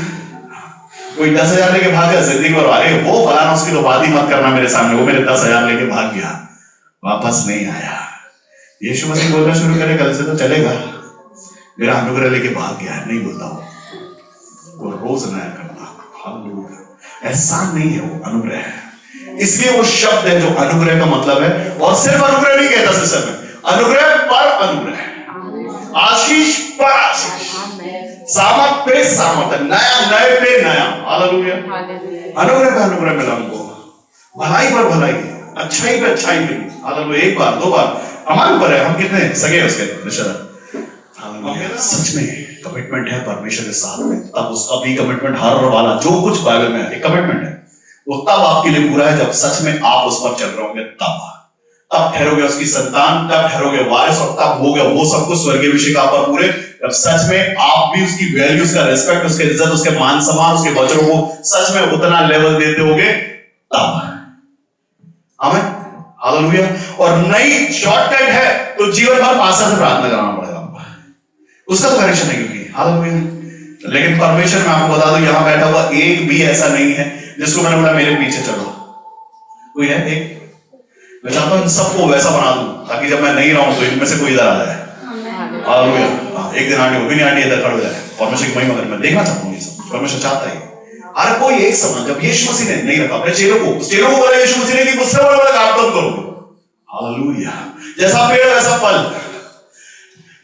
कोई 10,000 लेके भाग गया जिंदगी भर, अरे वो फलाना उसकी तो बात ही मत करना मेरे सामने, वो मेरे 10,000 लेके भाग गया, वापस नहीं आया। यीशु मसीह बोलना शुरू करे कल से तो चलेगा, मेरा अनुग्रह लेके भाग गया है, नहीं बोलता वो रोज नया करना। हालेलुया। एहसान नहीं है, वो अनुग्रह है। इसलिए वो शब्द है जो अनुग्रह का मतलब है। और सिर्फ अनुग्रह नहीं कहता सिस्टम में, अनुग्रह पर अनुग्रह, आशीष पर आशीष, सामर्थ पे सामर्थ, नया नए पे नया। हालेलुया। अनुग्रह पे अनुग्रह मिला हमको, भलाई पर भलाई, अच्छाई पे अच्छाई मिली। हालेलुया। एक बार दो बार हमारे ऊपर है, हम कितने सगे उसके रिश्तेदार। सच में कमिटमेंट है परमेश्वर के साथ में, तब उसका भी कमिटमेंट हर वाला जो कुछ बाइबल में है एक कमिटमेंट है, वो तब आपके लिए पूरा है जब सच में आप उस पर चल रहे होंगे। तब ठहरोगे उसकी संतान, तब ठहरोगे वारिस, और तब होगा वो सब कुछ स्वर्गीय विषय का पर पूरे, जब सच में आप भी उसकी वैल्यू, उसका रिस्पेक्ट, उसके इज्जत, उसके मान सम्मान, उसके वचनों को सच में उतना लेवल देते होगे तब। आमीन। हालेलुया। और नई शॉर्टकट है तो जीवन भर पास्टर से प्रार्थना कराना पड़ेगा आपको, उसका तो कनेक्शन है क्योंकि। हालेलुया। लेकिन परमेश्वर मैं आपको बता दूं, यहां बैठा हुआ एक भी ऐसा नहीं है जिसको मैंने बोला मेरे पीछे चलो। कोई है एक? मैं चाहता हूं सबको वैसा बना दूं ताकि जब मैं नहीं रहूं तो इनमें से कोई इधर आ जाए। हालेलुया। एक दिन आंटी, वो भी नहीं आंटी इधर खड़ हो जाए। परमेश्वर की महिमा कर, मैं देखना चाहता हूं ये सब, परमेश्वर चाहता है। हर कोई एक समान, जब यीशु मसीह ने नहीं रखा अपने चेलों को बोला यीशु मसीह ने कि मुझसे बड़ा काम तुम करोगे। हालेलुया। जैसा पेड़ वैसा फल।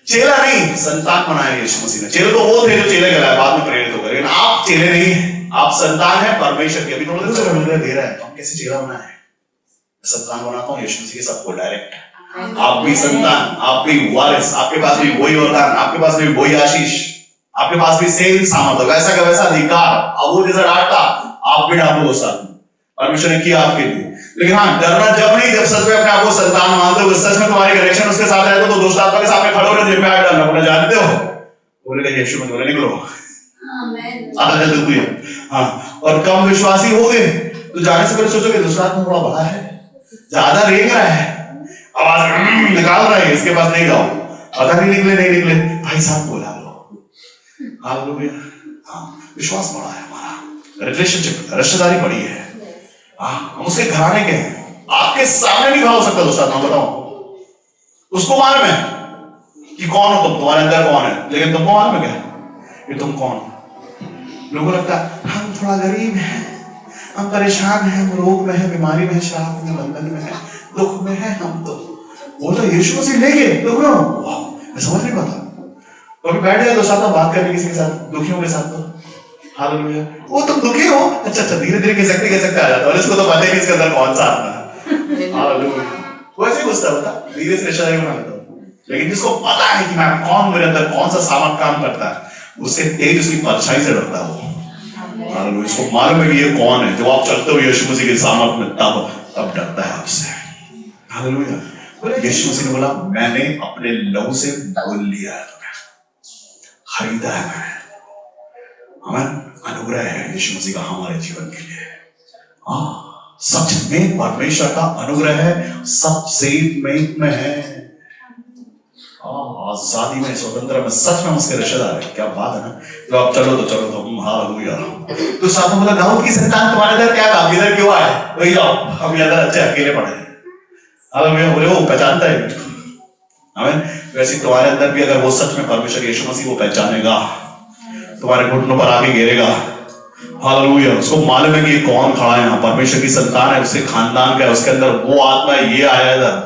चेला नहीं, संतान बनाया यीशु मसीह ने। चेले तो वो थे जो चेले कहलाए, बाद में प्रेरित होकर, लेकिन आप चेले नहीं हैं, आप संतान हैं परमेश्वर के। अभी थोड़ा देर अनुग्रह दे रहा है तो हम कैसे चेला बनाए? संतान बनाता हूं यीशु मसीह के सबको डायरेक्ट। आप भी संतान, आप भी वारिस, आपके पास भी वही वरदान, आपके पास भी वही आशीष, आपके पास भी सेम सामर्थ्य, वैसा का वैसा अधिकार। अब वो जैसा डांटता आप भी डालो उस साथ में, परमेश्वर ने किया आपके लिए। लेकिन हाँ, डरना जब नहीं, जब सच में अपने आप को संतान मानते हो, सच में तुम्हारी कनेक्शन उसके साथ है तो दुष्ट आत्मा के सामने खड़े होकर जेब में हाथ डालना पड़ेगा, जानते हो? बोलेगा यीशु मत बोले निकलो। आमीन। हाँ। और कम विश्वासी हो गए तो जाने से पहले सोचोगे दुष्ट आत्मा थोड़ा बड़ा है, ज्यादा रेंग रहा है, आवाज निकाल रहा है, इसके पास नहीं जाओ, पता नहीं निकले नहीं निकले, भाई साहब बोला लो। हालेलुया। हाँ, विश्वास बड़ा है हमारा, रिलेशनशिप, रिश्तेदारी बड़ी है। हम उसके घराने के हैं, आपके सामने नहीं भाव सकता दूसरा आत्मा, बताओ। उसको मालूम है कि कौन हो तुम, तुम्हारे अंदर कौन है, लेकिन तुमको मालूम है क्या कि तुम कौन हो? लोगों को लगता है हम थोड़ा गरीब हैं, हम परेशान हैं, हम रोग में हैं, बीमारी में हैं, श्राप में, बंधन में हैं, दुख में हैं हम। तो वो तो यीशु मसीह ले गए तो मैं समझ नहीं पाता। कभी बैठ जाए तो साथ बात करने किसी के साथ, दुखियों के साथ, तो हालेलुया, वो तुम दुखी हो, अच्छा धीरे धीरे खिसकते आ जाता है, और इसको तो पता ही नहीं इसके अंदर कौन सा आत्मा है। हालेलुया। वैसे गुस्सा होता, धीरे से रिश्तेदारी बना लेता हूं। लेकिन जिसको पता है कि मैं कौन, मेरे अंदर कौन सा सामर्थ काम करता है, उससे तेज उसकी परछाई से डरता है वो। हालेलुया। इसको मालूम है कि ये कौन है, जब आप चलते हो यीशु मसीह के सामर्थ में, तब डरता है आपसे। हालेलुया। यीशु मसीह ने बोला मैंने अपने लहू से मोल लिया है, खरीदा है मैंने। हमें अनुग्रह है यीशु मसीह का हमारे जीवन के लिए। सच में परमेश्वर का अनुग्रह है, सबसे में है, आजादी में, स्वतंत्र में, सच में उसके रिश्तेदार है। क्या बात है ना। तो आप चलो तो हम हालेलुया। तो साथ में बोला दाऊद की संतान तुम्हारे अंदर क्या काम, इधर क्यों आए, वही जाओ, हम इधर अच्छे अकेले पड़े। हालेलुया। बोले वो पहचानता है। आमीन। वैसे तुम्हारे अंदर भी अगर वो सच में परमेश्वर यीशु मसीह को पहचानेगा, तुम्हारे घुटनों पर आके गिरेगा। हालेलुया। उसको मालूम है कि ये कौन खड़ा है यहाँ, परमेश्वर की संतान है, उसके खानदान का है, उसके अंदर वो आत्मा है, ये आया इधर।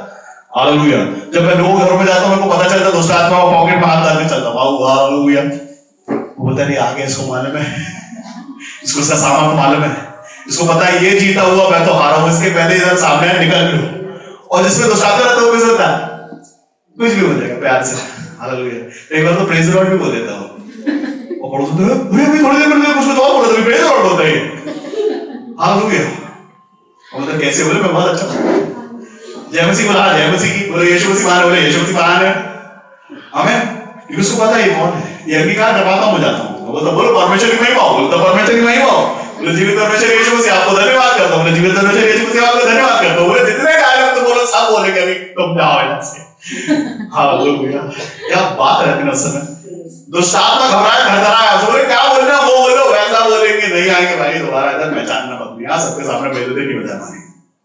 हालेलुया। जब मैं लोगों घरों में जाता हूं, मेरे को पता चलता दूसरा आत्मा वो पॉकेट में हाथ डाल के चलता हूं। हालेलुया। बोलता नहीं आगे इसको मालूम है, इसको उसका सामान मालूम है, इसको पता है ये जीता हुआ, मैं तो हारा हूं, इसके पहले इधर सामने निकल लो। और जिसमें दूसरा रहता है वो भी सोचता कुछ भी हो जाएगा प्यार से। हालेलुया। एक बार तो प्रेज लॉर्ड भी बोल देता हूँ, और पड़ोस में अभी थोड़ी देर में कुछ तो और बोल रहा था, प्रेज लॉर्ड बोलता है। हालेलुया। और मतलब कैसे बोले, मैं बहुत अच्छा जय मसीह बोला, जय मसीह की बोले, यीशु मसीह महान बोले, यीशु मसीह महान है। आमीन। क्योंकि उसको पता है ये कौन है, ये अंगीकार करवाता हूं जाता हूं। वो तो बोलो परमेश्वर की महिमा हो, बोलो तो परमेश्वर की महिमा हो, बोलो जीवित परमेश्वर यीशु मसीह आपको धन्यवाद करता हूं, बोलो जीवित परमेश्वर यीशु मसीह आपको धन्यवाद करता हूं। बोले जितने डायलॉग तो बोलो सब बोलेंगे, अभी तुम जाओ यहां से। हालेलुया। क्या बात रहती है उस समय, दुष्ट आत्मा घबराए थरथराए, बोले क्या बोलना वो बोलो, वैसा बोलेंगे, नहीं आएंगे भाई दोबारा इधर पहचानना मत, यहां सबके सामने बेइज्जती नहीं हो जानी,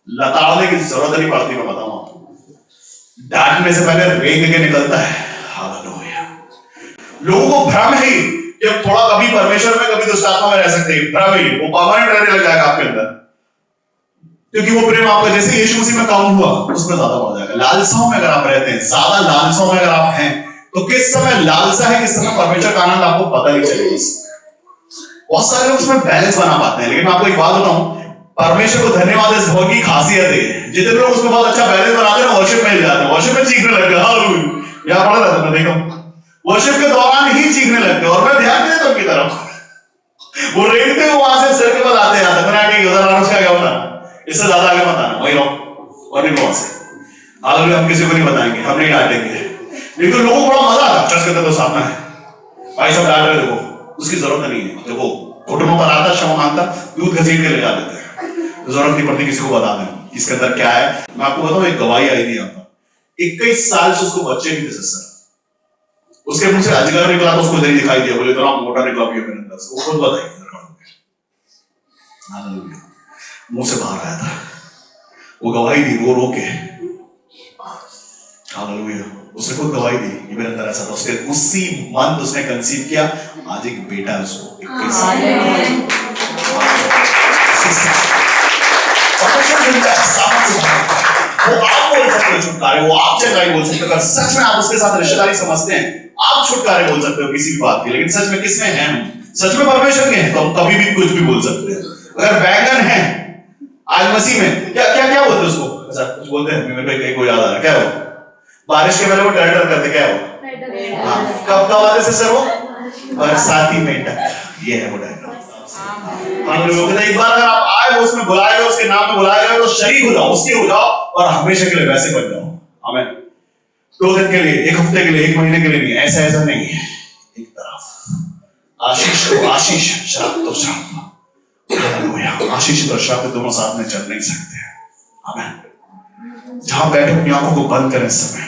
लताड़ने की जरूरत नहीं पड़ती। मैं बताऊं आपको, डांटने से पहले रेंग के निकलता है। हालेलुया। लोगों को भ्रम है कि हम थोड़ा कभी परमेश्वर में कभी दुष्ट आत्मा में रह सकते हैं, भ्रम ही, वो परमानेंट रहने लग जाएगा आपके अंदर, क्योंकि वो प्रेम आपका जैसे यीशु मसीह में कम हुआ उसमें ज्यादा बढ़ जाएगा। लालसाओं में अगर आप रहते हैं, ज्यादा लालसाओं में अगर आप हैं, तो किस समय लालसा है, किस समय परमेश्वर का आनंद आपको पता नहीं चलेगा। बहुत सारे लोग उसमें बैलेंस बना पाते हैं, लेकिन मैं आपको एक बात बताऊं, परमेश्वर को धन्यवाद इस भोग की खासियत है, जितने लोग उसमें बहुत अच्छा बैलेंस बनाते हैं, वर्शिप में जाते हैं, वर्शिप में चीखने लगते हैं। हालेलुया। यहां पढ़ा था मैं, देखो वर्शिप के दौरान ही चीखने लगते हैं, और मैं ध्यान देता हूं उनकी तरफ, वो रेंगते हुए वहां से सिर के बाद आते हैं, मैंने ठीक उधर आराम से क्या होता, इससे ज्यादा आगे मत आना, वही रहो और नहीं बहुत से। हालेलुया। हम किसी को नहीं बताएंगे, हम नहीं डांटेंगे, लेकिन लोगों को बड़ा मजा आता है, चर्च के तो सामने है भाई सब डांट रहे, देखो उसकी जरूरत नहीं है, देखो घुटनों पर आता क्षमा मांगता, दूध घसीट के ले जा देते हैं, जरूरत नहीं पड़ती किसी को बता दें इसके अंदर क्या है। मैं आपको बताऊं, एक गवाही आई थी यहाँ पर, 21 साल से उसको बच्चे नहीं थे सिस्टर, उसके मुंह से अजगर निकला तो उसको नहीं दिखाई दिया, बोले इतना मोटा निकला भी है मेरे अंदर से, वो खुद बताइए। हालेलुया। मुंह से बाहर आया था, वो गवाही दी रो रो के। हालेलुया। उसने खुद गवाही दी, ये मेरे अंदर ऐसा था, उसके उसी मंथ उसने कंसीव किया, आज एक बेटा है उसको, 21 साल। वो आप बोल सकते हो छुटकारे, वो आप चंगाई बोल सकते हो, अगर सच में आप उसके साथ रिश्तेदारी समझते हैं, आप छुटकारे बोल सकते हो किसी भी बात के, लेकिन सच में किसमें हैं हम, सच में परमेश्वर के हैं, तो हम कभी भी कुछ भी बोल सकते हैं। अगर बैगन है आज मसीह में, क्या क्या क्या बोलते उसको, अच्छा कुछ बोलते हैं, मेरे को याद आ रहा, क्या हो बारिश के पहले वो डर करते, क्या हो कब आते से सर, वो बरसाती मेंढक, ये है वो डायग्राम। एक बार अगर आप आए, वो उसमें बुलाए गए, उसके नाम में बुलाए गए, तो शरीक हो जाओ, उसके हो जाओ, और हमेशा के लिए वैसे बन जाओ। आमीन। 2 दिन के लिए, 1 हफ्ते के लिए, 1 महीने के लिए नहीं, ऐसा ऐसा नहीं है, एक तरफ आशीष को आशीष, श्राप तो श्राप। हालेलुया। आशीष और श्राप दोनों साथ में चल नहीं सकते। आमीन। जहां बैठे अपनी आंखों को बंद करें इस समय,